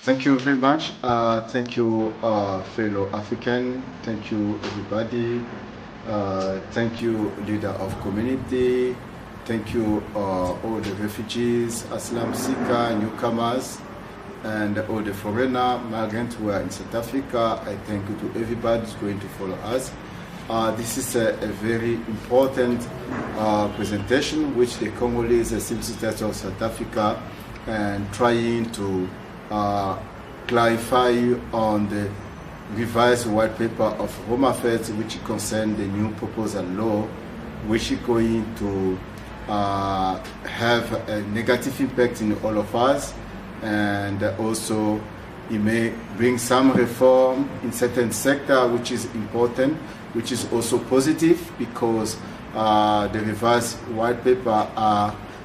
Thank you very much. Thank you, fellow African. Thank you, everybody. Thank you, leader of community. Thank you, all the refugees, asylum seeker, newcomers, and all the foreigner migrants who are in South Africa. I thank you to everybody who's going to follow us. This is a very important presentation which the Congolese civil society of South Africa and trying to clarify on the revised white paper of Home Affairs, which concern the new proposal law, which is going to have a negative impact in all of us, and also it may bring some reform in certain sector, which is important, which is also positive, because the revised white paper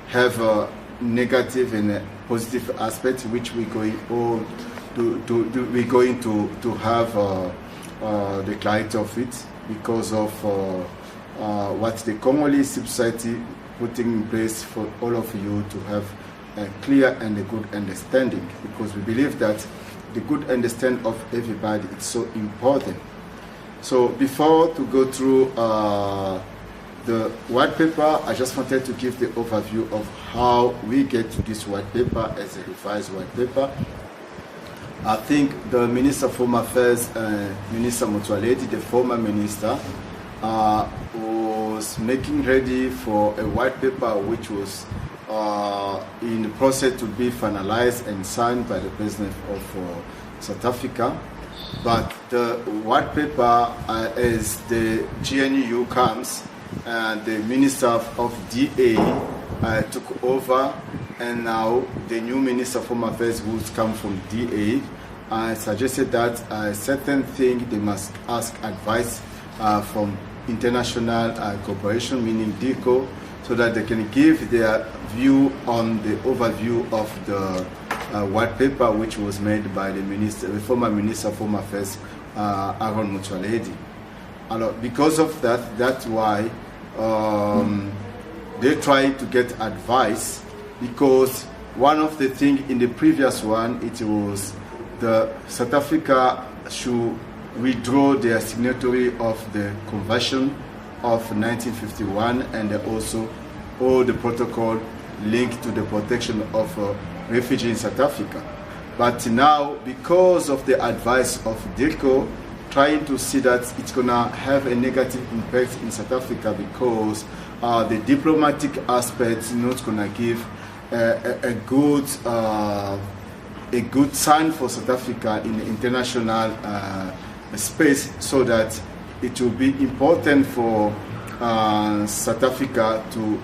have a negative and a positive aspects, which we're going to have the clarity of it, because of what the Congolese society putting in place for all of you to have a clear and a good understanding, because we believe that the good understanding of everybody is so important. So before to go through the white paper, I just wanted to give the overview of how we get to this white paper as a revised white paper. I think the Minister of Home Affairs, Minister Motsoaledi, the former minister, was making ready for a white paper which was in the process to be finalized and signed by the President of South Africa. But the white paper, as the GNU comes, the Minister of DA took over, and now the new Minister of Home Affairs, who's come from DA, suggested that certain things they must ask advice from international cooperation, meaning DICO, so that they can give their view on the overview of the white paper, which was made by the former Minister of Home Affairs, Aaron Motsoaledi. Because of that, that's why they try to get advice, because one of the things in the previous one, it was the South Africa should withdraw their signatory of the Convention of 1951 and also all the protocol linked to the protection of refugees in South Africa. But now, because of the advice of DICO, trying to see that it's going to have a negative impact in South Africa, because the diplomatic aspects not going to give a good sign for South Africa in the international space, so that it will be important for South Africa to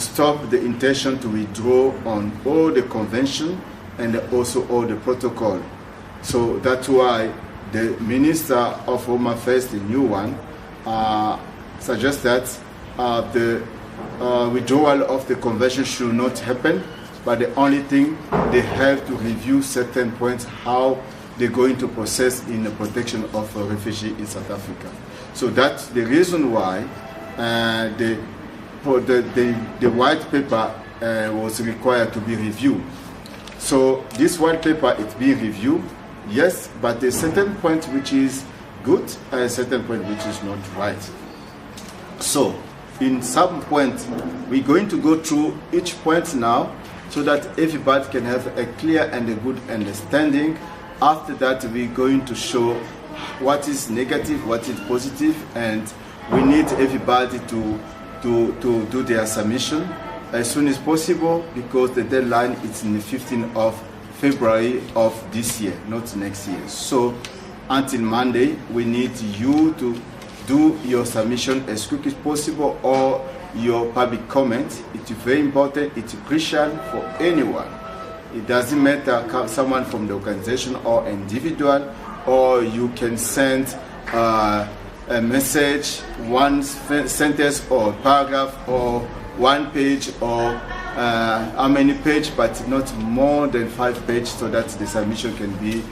stop the intention to withdraw on all the convention and also all the protocol. So that's why the Minister of Home Affairs, the new one, suggests that the withdrawal of the convention should not happen, but the only thing, they have to review certain points, how they're going to process in the protection of a refugee in South Africa. So that's the reason why the white paper was required to be reviewed. So this white paper is being reviewed, yes, but there's certain point which is good and a certain point which is not right. So in some point, we're going to go through each point now, so that everybody can have a clear and a good understanding. After that, we're going to show what is negative, what is positive, and we need everybody to do their submission as soon as possible, because the deadline is in the 15th of February of this year, not next year. So until Monday, we need you to do your submission as quick as possible, or your public comment. It's very important, it's crucial for anyone. It doesn't matter someone from the organization or individual, or you can send a message, one sentence or paragraph or one page, or how many pages, but not more than 5 pages, so that the submission can be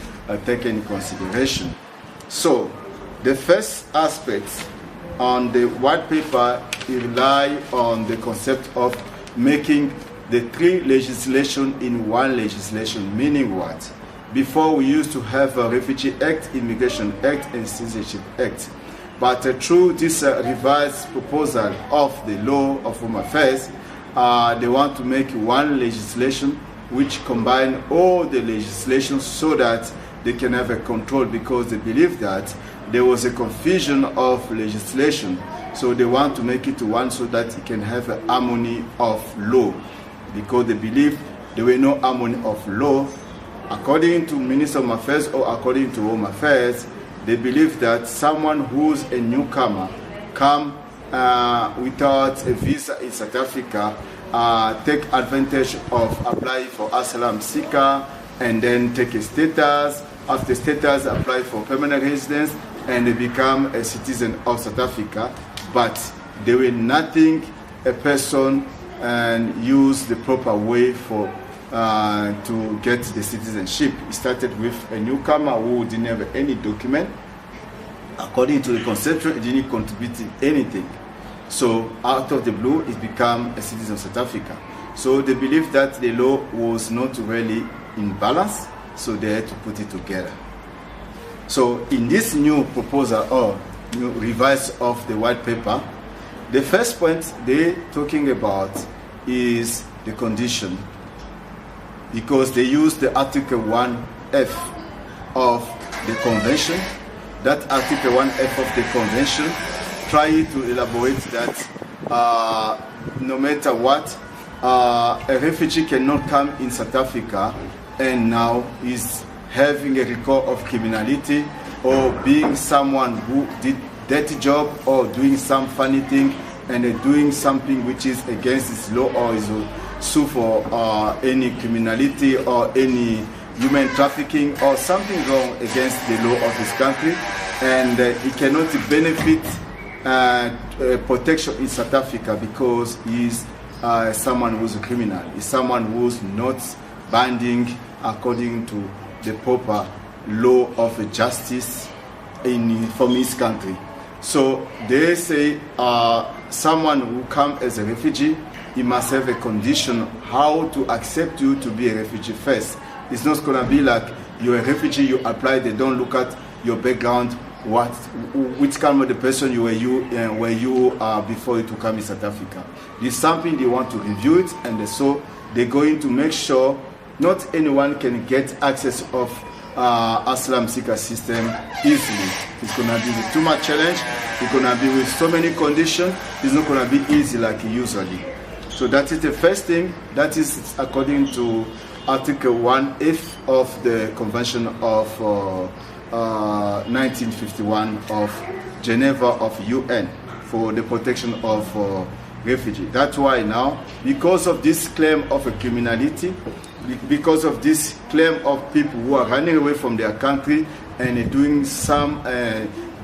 taken in consideration. So the first aspect on the white paper rely on the concept of making the three legislation in one legislation, meaning what? Before we used to have a Refugee Act, Immigration Act, and Citizenship Act. But through this revised proposal of the law of Home Affairs, they want to make one legislation which combine all the legislation so that they can have a control, because they believe that there was a confusion of legislation. So they want to make it one so that it can have a harmony of law, because they believe there were no harmony of law. According to Minister of Home Affairs or according to Home Affairs, they believe that someone who's a newcomer come without a visa in South Africa, take advantage of applying for asylum seeker and then take a status. After status, apply for permanent residence and they become a citizen of South Africa. But they will nothing a person and use the proper way for to get the citizenship. It started with a newcomer who didn't have any document. According to the conception, it didn't contribute anything. So out of the blue, it became a citizen of South Africa. So they believe that the law was not really in balance, so they had to put it together. So in this new proposal or new revise of the white paper, the first point they're talking about is the condition, because they use the Article 1F of the Convention. That Article 1F of the Convention try to elaborate that no matter what, a refugee cannot come in South Africa and now is having a record of criminality or being someone who did dirty job or doing some funny thing and doing something which is against his law or is sue for any criminality or any human trafficking or something wrong against the law of his country, and he cannot benefit protection in South Africa because he's someone who's a criminal. He's someone who's not binding according to the proper law of justice from his country. So they say someone who comes as a refugee, he must have a condition how to accept you to be a refugee first. It's not going to be like you're a refugee, you apply, they don't look at your background, which kind of the person you were before you to come in South Africa. This is something they want to review it, and so they're going to make sure not anyone can get access of asylum seeker system easily. It's going to be with too much challenge. It's going to be with so many conditions. It's not going to be easy like usually. So that is the first thing. That is according to Article 1F of the Convention of 1951 of Geneva of UN for the protection of refugees. That's why now, because of this claim of a criminality, because of this claim of people who are running away from their country and doing some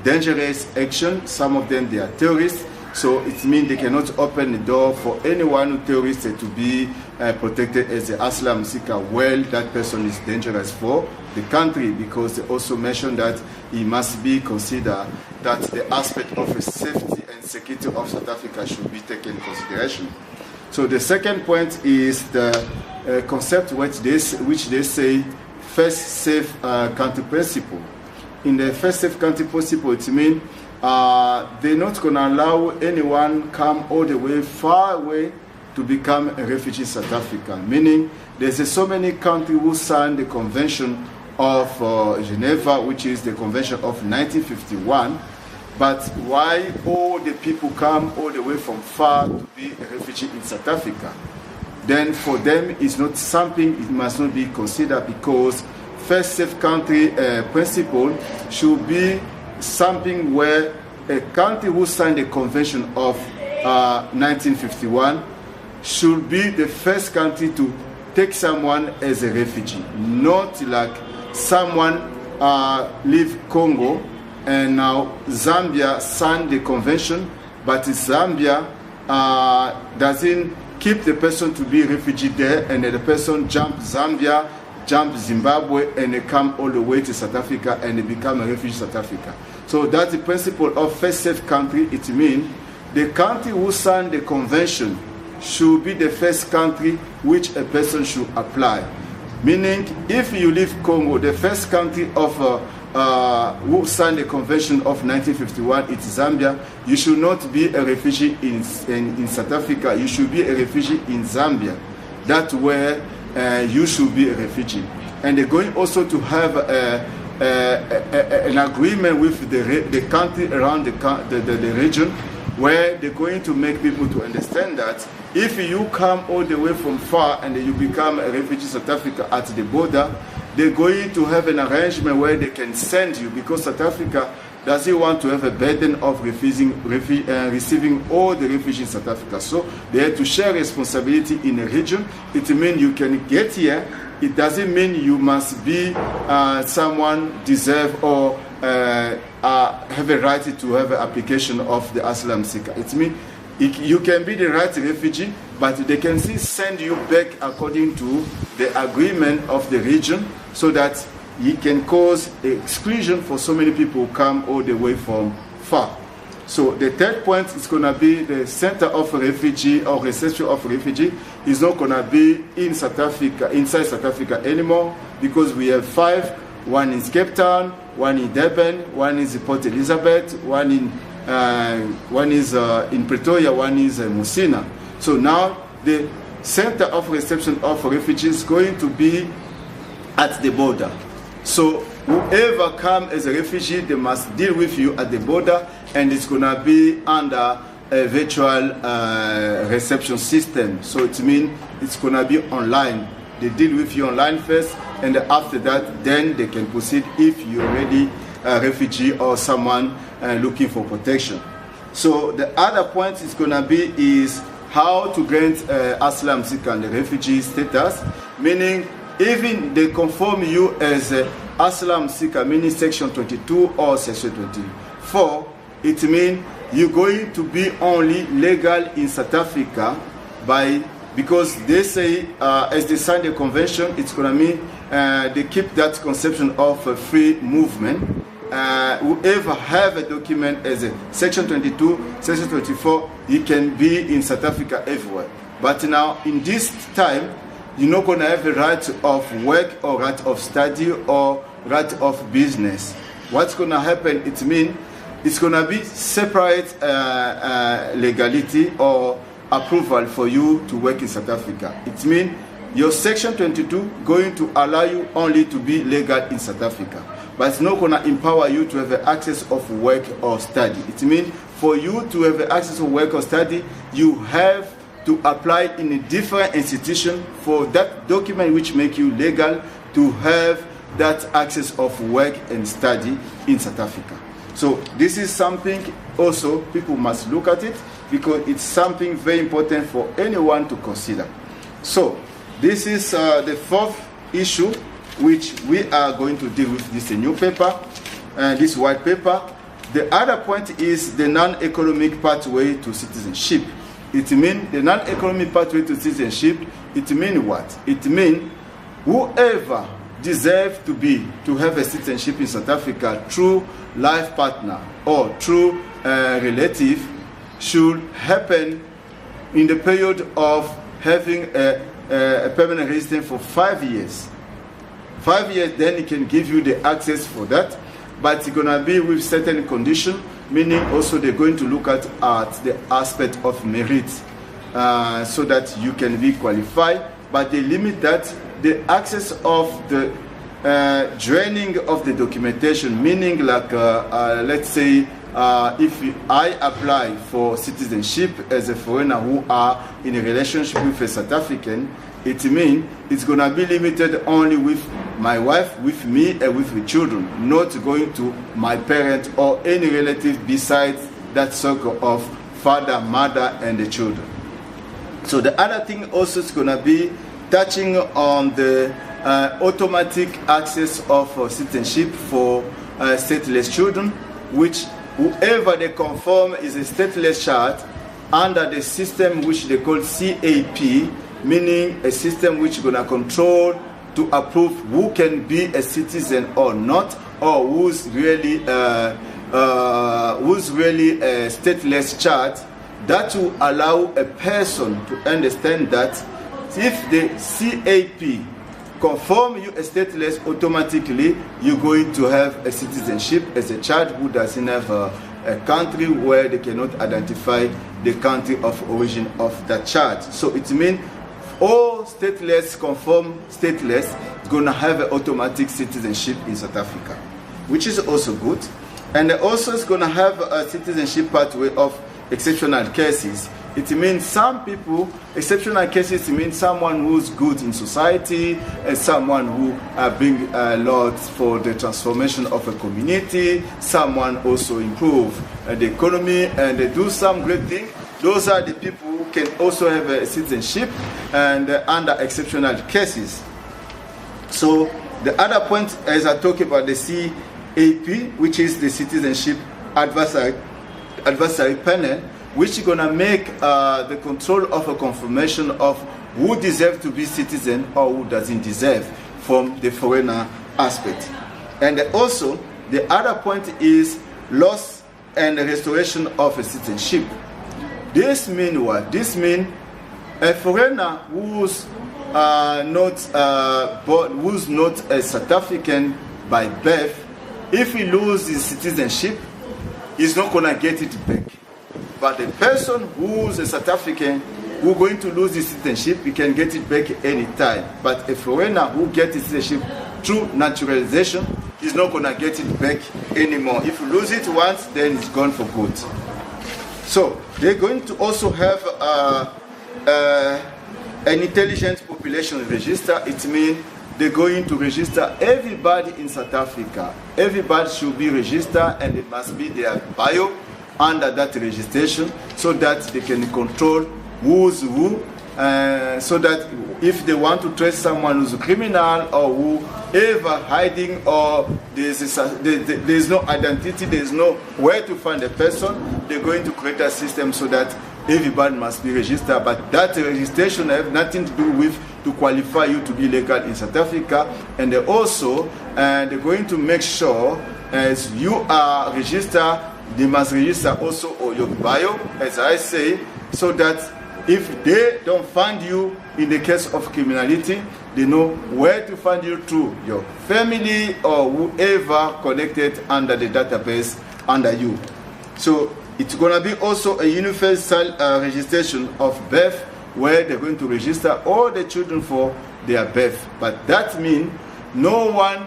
dangerous action, some of them they are terrorists, so it means they cannot open the door for anyone who terrorists to be protected as an asylum seeker. Well, that person is dangerous for the country, because they also mentioned that it must be considered that the aspect of the safety and security of South Africa should be taken into consideration. So the second point is the concept which they say first safe country principle. In the first safe country principle, it means they're not going to allow anyone come all the way far away to become a refugee in South Africa. Meaning, there's so many countries who signed the Convention of Geneva, which is the Convention of 1951. But why all the people come all the way from far to be a refugee in South Africa? Then for them, it's not something it must not be considered, because first safe country principle should be something where a country who signed the Convention of 1951 should be the first country to take someone as a refugee, not like someone leave Congo and now Zambia signed the convention, but Zambia doesn't keep the person to be a refugee there, and the person jump Zambia, jump Zimbabwe, and they come all the way to South Africa and they become a refugee in South Africa. So that's the principle of first safe country. It means the country who signed the convention should be the first country which a person should apply. Meaning, if you leave Congo, the first country of who signed the Convention of 1951, it's Zambia. You should not be a refugee in South Africa. You should be a refugee in Zambia. That's where you should be a refugee. And they're going also to have an agreement with the country around the region, where they're going to make people to understand that if you come all the way from far and you become a refugee in South Africa at the border, they're going to have an arrangement where they can send you, because South Africa doesn't want to have a burden of receiving all the refugees in South Africa. So they have to share responsibility in a region. It means you can get here. It doesn't mean you must be someone deserve or have a right to have an application of the asylum seeker. It means you can be the right refugee, but they can still send you back according to the agreement of the region, so that it can cause exclusion for so many people who come all the way from far. So the third point is going to be the center of refugee or reception of refugee is not going to be in South Africa, inside South Africa anymore, because we have 5. One in Cape Town, one in Durban, one is Port Elizabeth, one is in Pretoria, one is Musina. So now the center of reception of refugees is going to be at the border. So whoever comes as a refugee, they must deal with you at the border, and it's going to be under a virtual reception system. So it means it's going to be online. They deal with you online first, and after that, then they can proceed if you're already a refugee or someone looking for protection. So the other point is going to be is how to grant asylum seeker and refugee status, meaning even they confirm you as an asylum seeker, meaning section 22 or section 24, it means you're going to be only legal in South Africa because they say as they sign the convention, it's going to mean they keep that conception of a free movement. Whoever have a document as a section 22, section 24, you can be in South Africa everywhere. But now in this time, you're not going to have a right of work or right of study or right of business. What's going to happen, it means it's going to be separate legality or approval for you to work in South Africa. It means your section 22 going to allow you only to be legal in South Africa, but it's not going to empower you to have access of work or study. It means for you to have access of work or study, you have to apply in a different institution for that document which make you legal to have that access of work and study in South Africa. So this is something also people must look at it, because it's something very important for anyone to consider. So this is the fourth issue which we are going to deal with this new paper, this white paper. The other point is the non-economic pathway to citizenship. It means the non-economic pathway to citizenship, it means what? It means whoever deserves to have a citizenship in South Africa through life partner or through relative should happen in the period of having a permanent residence for 5 years. 5 years, then it can give you the access for that, but it's going to be with certain conditions, meaning also they're going to look at the aspect of merit so that you can be qualified, but they limit that the access of the draining of the documentation, meaning like let's say if I apply for citizenship as a foreigner who are in a relationship with a South African, it means it's going to be limited only with my wife, with me, and with the children, not going to my parent or any relative besides that circle of father, mother, and the children. So the other thing also is going to be touching on the automatic access of citizenship for stateless children, which whoever they confirm is a stateless child under the system which they call CAP, meaning a system which is going to control to approve who can be a citizen or not, or who's really a stateless child. That will allow a person to understand that if the CAP confirm you a stateless, automatically you're going to have a citizenship as a child who doesn't have a country where they cannot identify the country of origin of that child. So it means all stateless confirm stateless is going to have an automatic citizenship in South Africa, which is also good. And also it's going to have a citizenship pathway of exceptional cases. It means some people, exceptional cases means someone who's good in society, and someone who bring a lot for the transformation of a community, someone also improve the economy and they do some great thing. Those are the people who can also have a citizenship and under exceptional cases. So the other point, as I talk about the CAP, which is the Citizenship Advisory Panel, which is going to make the control of a confirmation of who deserves to be citizen or who doesn't deserve from the foreigner aspect. And also, the other point is loss and restoration of a citizenship. This means what? This means a foreigner who's not a South African by birth, if he loses his citizenship, he's not going to get it back. But the person who's a South African who's going to lose his citizenship, he can get it back any time. But a foreigner who gets his citizenship through naturalization, he's not going to get it back anymore. If you lose it once, then it's gone for good. So they're going to also have an intelligent population register. It means they're going to register everybody in South Africa. Everybody should be registered and it must be their bio under that registration so that they can control who's who, so that if they want to trace someone who's a criminal or whoever hiding or there's no identity, there's no where to find a person, they're going to create a system so that everybody must be registered. But that registration has nothing to do with to qualify you to be legal in South Africa. And they're going to make sure as you are registered, they must register also your bio, as I say, so that if they don't find you in the case of criminality, they know where to find you through your family or whoever connected under the database under you. So it's going to be also a universal registration of birth where they're going to register all the children for their birth. But that means no one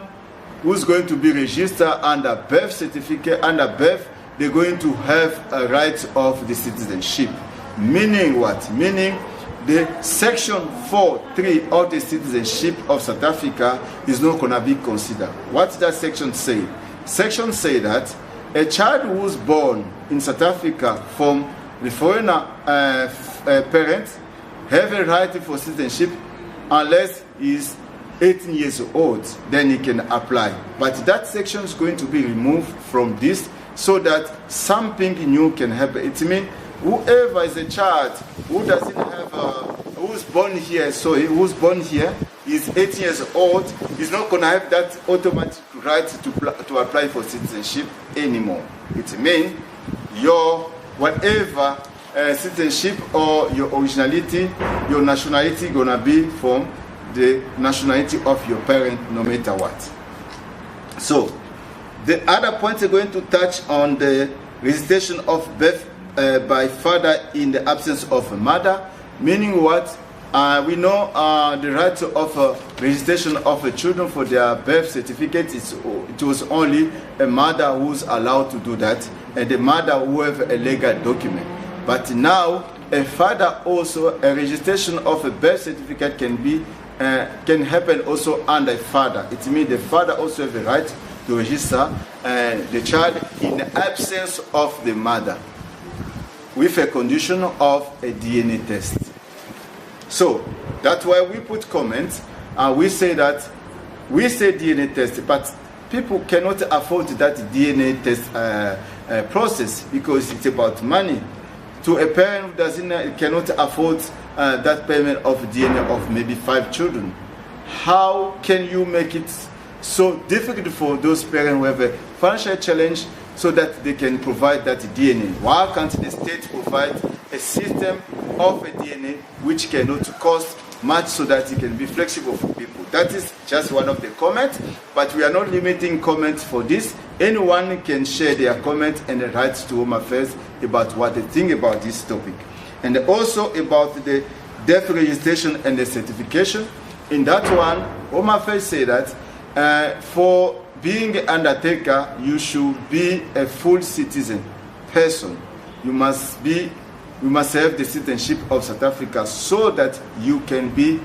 who's going to be registered under birth certificate, under birth, they're going to have a right of the citizenship. Meaning what? Meaning the section 4.3 of the citizenship of South Africa is not going to be considered. What does that section say? Section say that a child who's born in South Africa from the foreigner parents have a right for citizenship unless he's 18 years old, then he can apply. But that section is going to be removed from this so that something new can happen. It means whoever is a child who doesn't have who's born here, is 18 years old, is not going to have that automatic right to apply for citizenship anymore. It means your whatever citizenship or your originality, your nationality going to be from the nationality of your parent, no matter what. So the other point we're going to touch on the registration of birth by father in the absence of a mother, meaning what? We know the right of registration of the children for their birth certificate. It was only a mother who's allowed to do that, and the mother who have a legal document. But now a father also, a registration of a birth certificate can happen also under a father. It means the father also has a right to register the child in the absence of the mother, with a condition of a DNA test. So that's why we put comments and we say DNA test, but people cannot afford that DNA test process because it's about money. To a parent who cannot afford that payment of DNA of maybe 5 children, how can you make it so difficult for those parents who have a financial challenge so that they can provide that DNA. Why can't the state provide a system of a DNA which cannot cost much so that it can be flexible for people? That is just one of the comments, but we are not limiting comments for this. Anyone can share their comment and write to Home Affairs about what they think about this topic. And also about the death registration and the certification. In that one, Home Affairs say that for being an undertaker, you should be a full citizen person. You must have the citizenship of South Africa so that you can be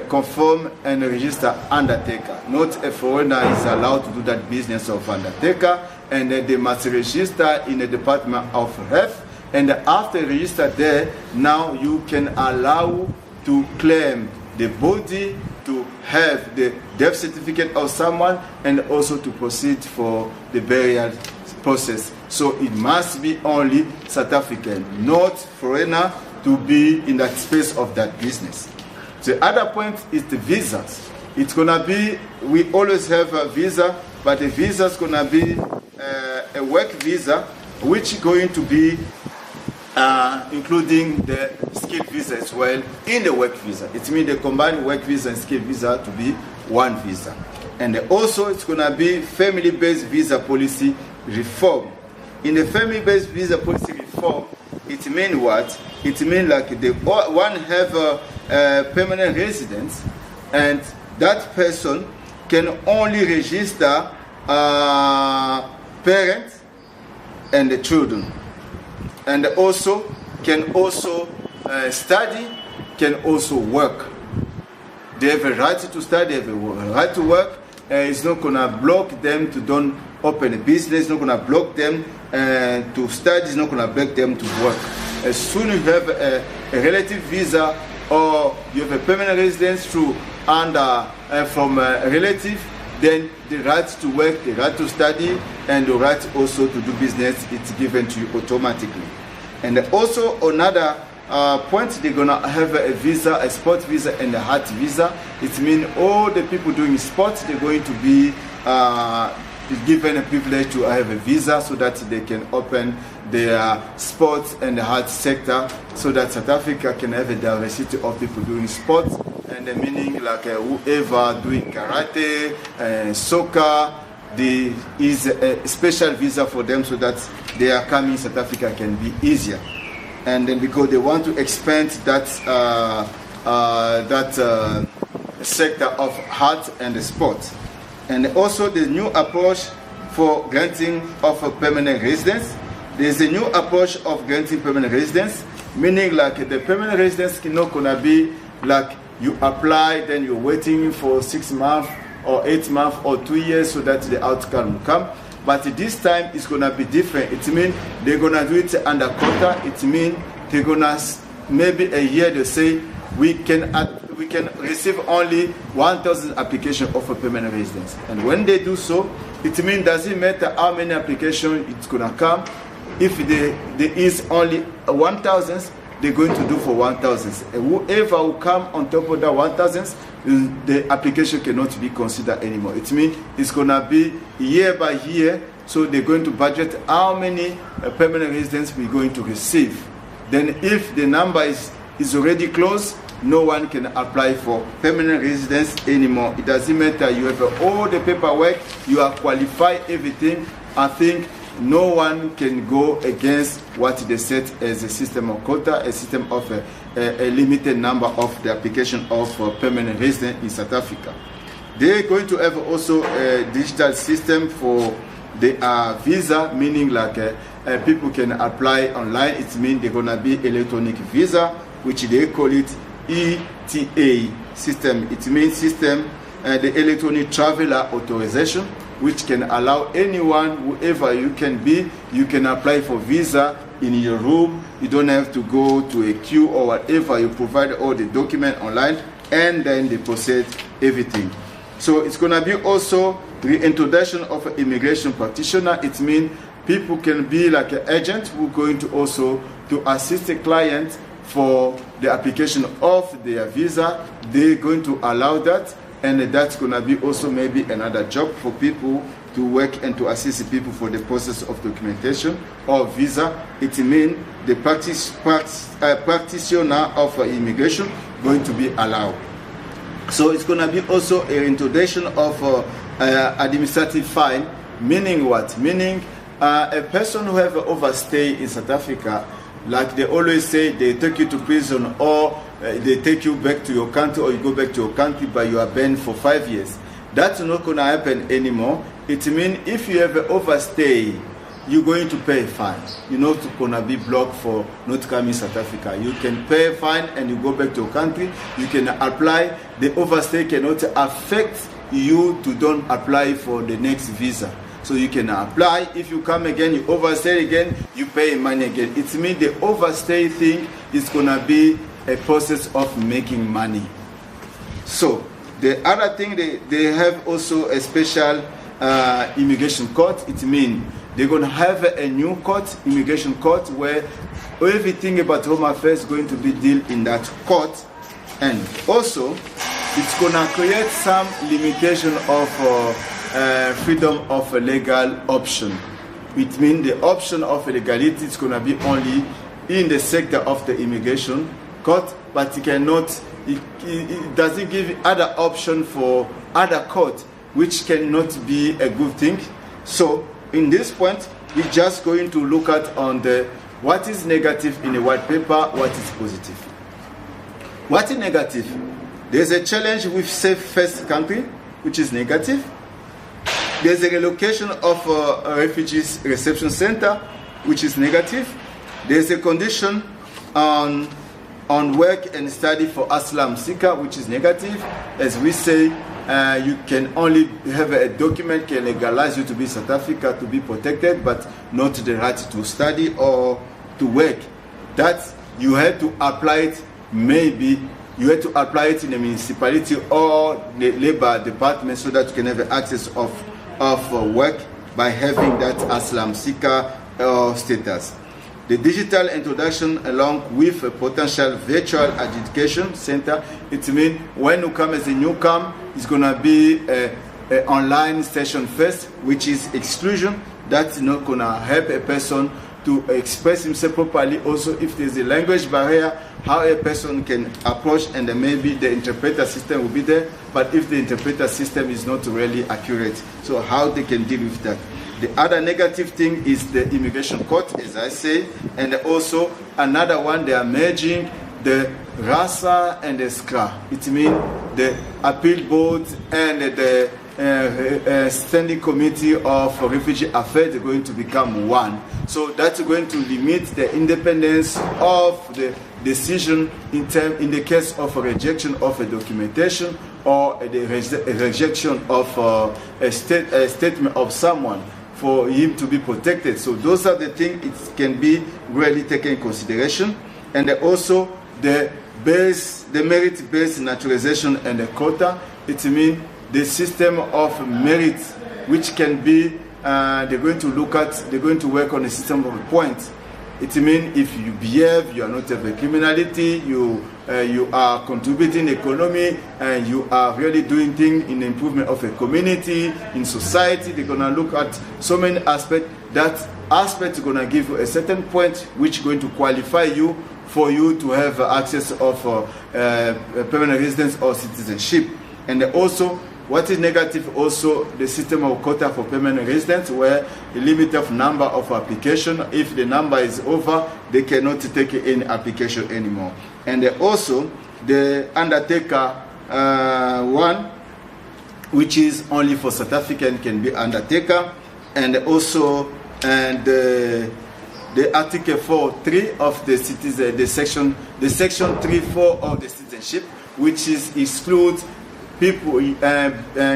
confirm and register undertaker. Not a foreigner is allowed to do that business of undertaker, and they must register in the Department of Health. And after register there, now you can allow to claim the body, to have the death certificate of someone, and also to proceed for the burial process. So it must be only South African, not foreigner, to be in that space of that business. The other point is the visas. It's gonna be, we always have a visa, but the visa is gonna be a work visa, which is going to be including the skill visa as well in the work visa. It means the combined work visa and skill visa to be one visa. And also it's going to be family-based visa policy reform. In the family-based visa policy reform, it means what? It means like the one have a permanent residence, and that person can only register parents and the children. And also can also study, can also work. They have a right to study, they have a right to work. It's not going to block them to don't open a business, it's not going to block them to study, it's not going to block them to work. As soon as you have a relative visa or you have a permanent residence through from a relative, then the right to work, the right to study, and the right also to do business, it's given to you automatically. And also another point, they're gonna have a visa, a sport visa and a heart visa. It means all the people doing sports, they're going to be given a privilege to have a visa so that they can open their sports and the heart sector, so that South Africa can have a diversity of people doing sports, and the meaning like whoever doing karate, soccer, there is a special visa for them so that their coming South Africa can be easier. And then because they want to expand that sector of heart and sport. And also the new approach for granting of a permanent residence. There's a new approach of granting permanent residence, meaning like the permanent residence is not gonna be like you apply, then you're waiting for 6 months or 8 months or 2 years so that the outcome will come. But this time it's gonna be different. It means they're gonna do it under quota. It means they're gonna maybe a year they say we can receive only 1,000 applications of a permanent residence. And when they do so, it means doesn't matter how many applications it's gonna come. If there is only 1,000, they're going to do for 1,000. Whoever will come on top of that 1,000, the application cannot be considered anymore. It means it's going to be year by year, so they're going to budget how many permanent residents we're going to receive. Then if the number is already closed, no one can apply for permanent residence anymore. It doesn't matter, you have all the paperwork, you are qualified, everything. I think no one can go against what they set as a system of quota, a system of a limited number of the application of permanent residence in South Africa. They're going to have also a digital system for the visa, meaning like people can apply online. It means they're going to be electronic visa, which they call it ETA system. It means system, the electronic traveler authorization, which can allow anyone, whoever you can be, you can apply for visa in your room. You don't have to go to a queue or whatever. You provide all the document online, and then they process everything. So it's going to be also the introduction of an immigration practitioner. It means people can be like an agent who are going to also to assist the client for the application of their visa. They're going to allow that. And that's going to be also maybe another job for people to work and to assist people for the process of documentation or visa. It means the practitioner of immigration going to be allowed. So it's going to be also an introduction of administrative fine, meaning what? Meaning a person who have overstay in South Africa, like they always say, they take you to prison or they take you back to your country, or you go back to your country but you are banned for 5 years. That's not going to happen anymore. It means if you have an overstay, you're going to pay a fine. You're not going to be blocked for not coming to South Africa. You can pay a fine and you go back to your country. You can apply. The overstay cannot affect you to don't apply for the next visa. So you can apply. If you come again, you overstay again, you pay money again. It means the overstay thing is going to be a process of making money. So the other thing, they have also a special immigration court. It means they're going to have a new court, immigration court, where everything about home affairs is going to be dealt in that court. And also, it's going to create some limitation of freedom of a legal option. It means the option of legality is going to be only in the sector of the immigration court, but it cannot, it doesn't give other option for other court, which cannot be a good thing. So in this point, we're just going to look at on the what is negative in the white paper, what is positive. What is negative? There's a challenge with safe first country, which is negative. There's a relocation of a refugees reception center, which is negative. There's a condition on work and study for asylum seeker, which is negative. As we say, you can only have a document can legalize you to be South Africa, to be protected, but not the right to study or to work. That you have to apply it, maybe you have to apply it in a municipality or the labor department so that you can have access of work by having that asylum seeker status. The digital introduction along with a potential virtual education center, it means when you come as a newcomer, it's going to be an online session first, which is exclusion. That's not going to help a person to express himself properly. Also, if there's a language barrier, how a person can approach, and then maybe the interpreter system will be there, but if the interpreter system is not really accurate, so how they can deal with that. The other negative thing is the immigration court, as I say, and also another one, they are merging the RASA and the SCRA. It means the appeal board and the standing committee of refugee affairs are going to become one. So that's going to limit the independence of the decision in the case of a rejection of a documentation or the rejection of a statement of someone for him to be protected. So those are the things it can be really taken in consideration. And also the merit-based naturalization and the quota. It means the system of merit, which can be, they're going to work on a system of points. It means if you behave, you are not of a criminality, you are contributing to the economy, and you are really doing things in the improvement of a community, in society. They're going to look at so many aspects. That aspect is going to give you a certain point which is going to qualify you for you to have access of permanent residence or citizenship. And also, what is negative also, the system of quota for permanent residents, where the limit of number of application, if the number is over, they cannot take any application anymore. And also the undertaker one, which is only for South African, can be undertaker. And also the Article 4.3 of the citizen, the section 3.4 of the citizenship, which is excludes people,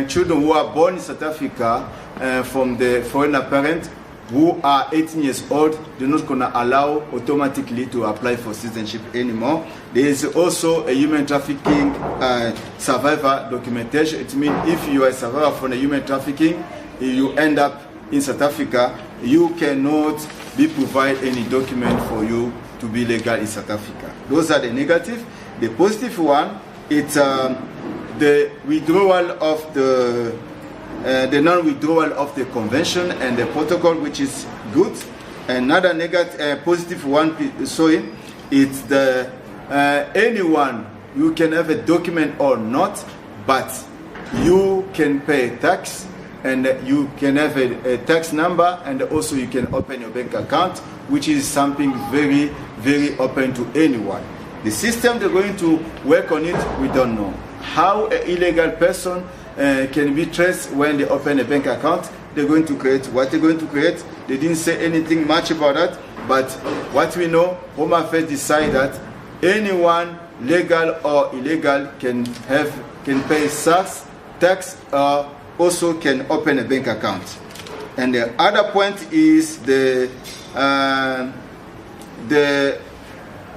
children who are born in South Africa from the foreigner parent who are 18 years old. They're not going to allow automatically to apply for citizenship anymore. There is also a human trafficking survivor documentation. It means if you are a survivor from a human trafficking, you end up in South Africa, you cannot be provided any document for you to be legal in South Africa. Those are the negative. The positive one, it's the withdrawal of the the non-withdrawal of the convention and the protocol, which is good. Another negative, positive one, sorry, it's the anyone, you can have a document or not, but you can pay tax, and you can have a tax number, and also you can open your bank account, which is something very, very open to anyone. The system they're going to work on it, we don't know. How an illegal person can be traced when they open a bank account, they're going to create what they're going to create. They didn't say anything much about that, but what we know, Home Affairs decide that anyone, legal or illegal, can pay tax, also can open a bank account. And the other point is the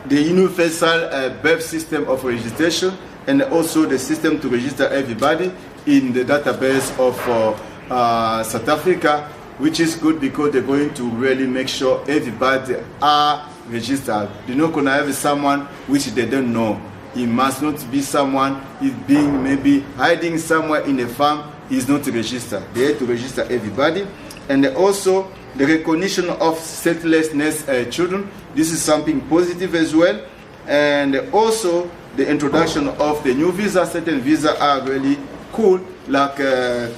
universal birth system of registration, and also the system to register everybody in the database of South Africa, which is good because they're going to really make sure everybody are registered. They're not going to have someone which they don't know. It must not be someone is being maybe hiding somewhere in a farm. Is not registered. They have to register everybody. And also the recognition of statelessness children. This is something positive as well. And also the introduction of the new visa. Certain visas are really cool, like the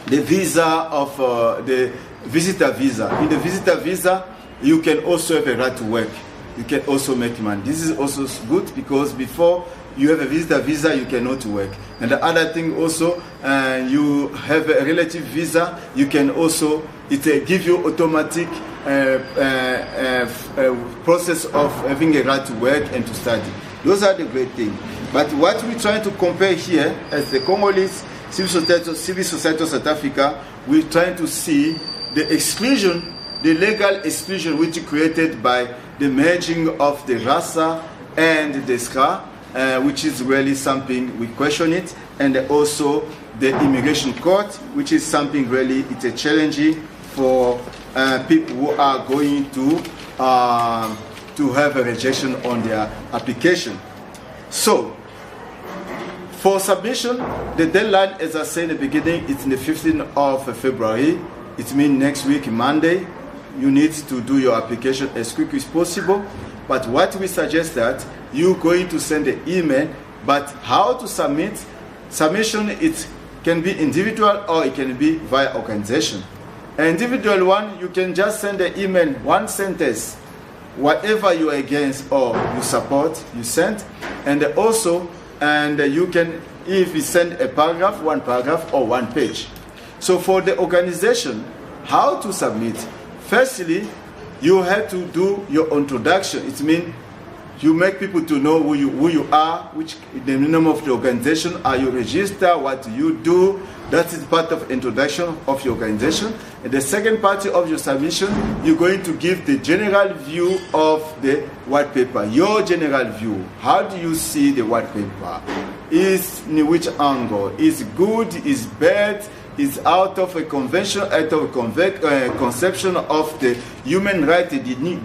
visa of the visitor visa. In the visitor visa, you can also have a right to work. You can also make money. This is also good because before you have a visitor visa, you cannot work. And the other thing also, you have a relative visa, you can also, it give you automatic process of having a right to work and to study. Those are the great things. But what we're trying to compare here, as the Congolese civil society of South Africa, we're trying to see the exclusion, the legal exclusion which is created by the merging of the RASA and the SCRA, which is really something we question it, and also the immigration court, which is something really, it's a challenging for people who are going to have a rejection on their application. So, for submission, the deadline, as I said in the beginning, it's in the 15th of February. It means next week, Monday. You need to do your application as quick as possible. But what we suggest that you're going to send an email, but how to submit? Submission, it can be individual or it can be via organization. An individual one, you can just send an email, one sentence, whatever you are against or you support, you send. And also, you can, if you send a paragraph, one paragraph or one page. So for the organization, how to submit? Firstly, you have to do your introduction. It means you make people to know who you are, which the name of the organization, are you registered, what do you do. That is part of introduction of your organization. And the second part of your submission, you're going to give the general view of the white paper, your general view. How do you see the white paper? Is in which angle? Is good, is bad, is out of a convention, out of a conception of the human right, the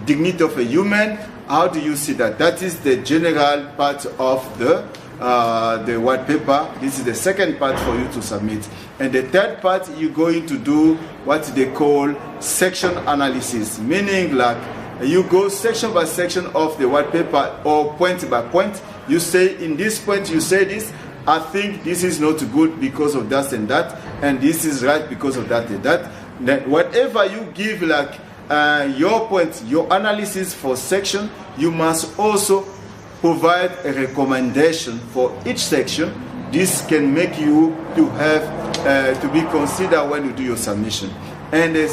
dignity of a human. How do you see that? That is the general part of the white paper. This is the second part for you to submit. And the third part, you're going to do what they call section analysis, meaning like you go section by section of the white paper or point by point. You say, in this point, you say this, I think this is not good because of that and that, and this is right because of that and that. Then whatever you give, like your point, your analysis for section, you must also provide a recommendation for each section. This can make you to have to be considered when you do your submission. And the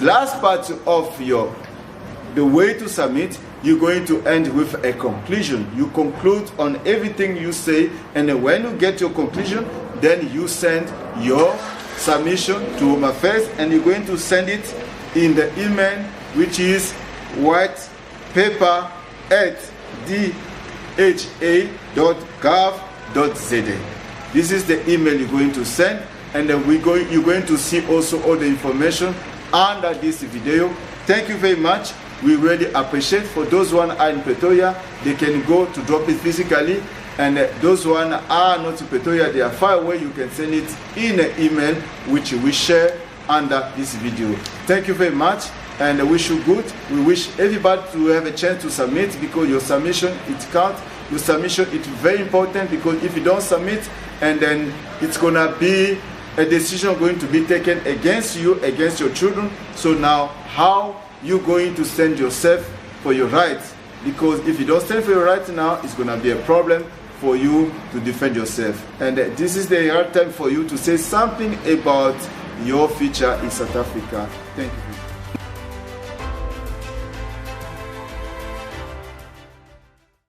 last part of the way to submit, you're going to end with a conclusion. You conclude on everything you say, and then when you get your conclusion, then you send your submission to Home Affairs, and you're going to send it in the email, which is whitepaper@dha.gov.za. This is the email you're going to send, and then you're going to see also all the information under this video. Thank you very much. We really appreciate. For those who are in Pretoria, they can go to drop it physically, And those one are not in Pretoria, they are far away. You can send it in an email, which we share under this video. Thank you very much, and I wish you good. We wish everybody to have a chance to submit, because your submission, it counts. Your submission is very important, because if you don't submit, and then it's gonna be a decision going to be taken against you, against your children. So now, how you going to stand yourself for your rights? Because if you don't stand for your rights now, it's gonna be a problem for you to defend yourself. And this is the right time for you to say something about your future in South Africa. Thank you.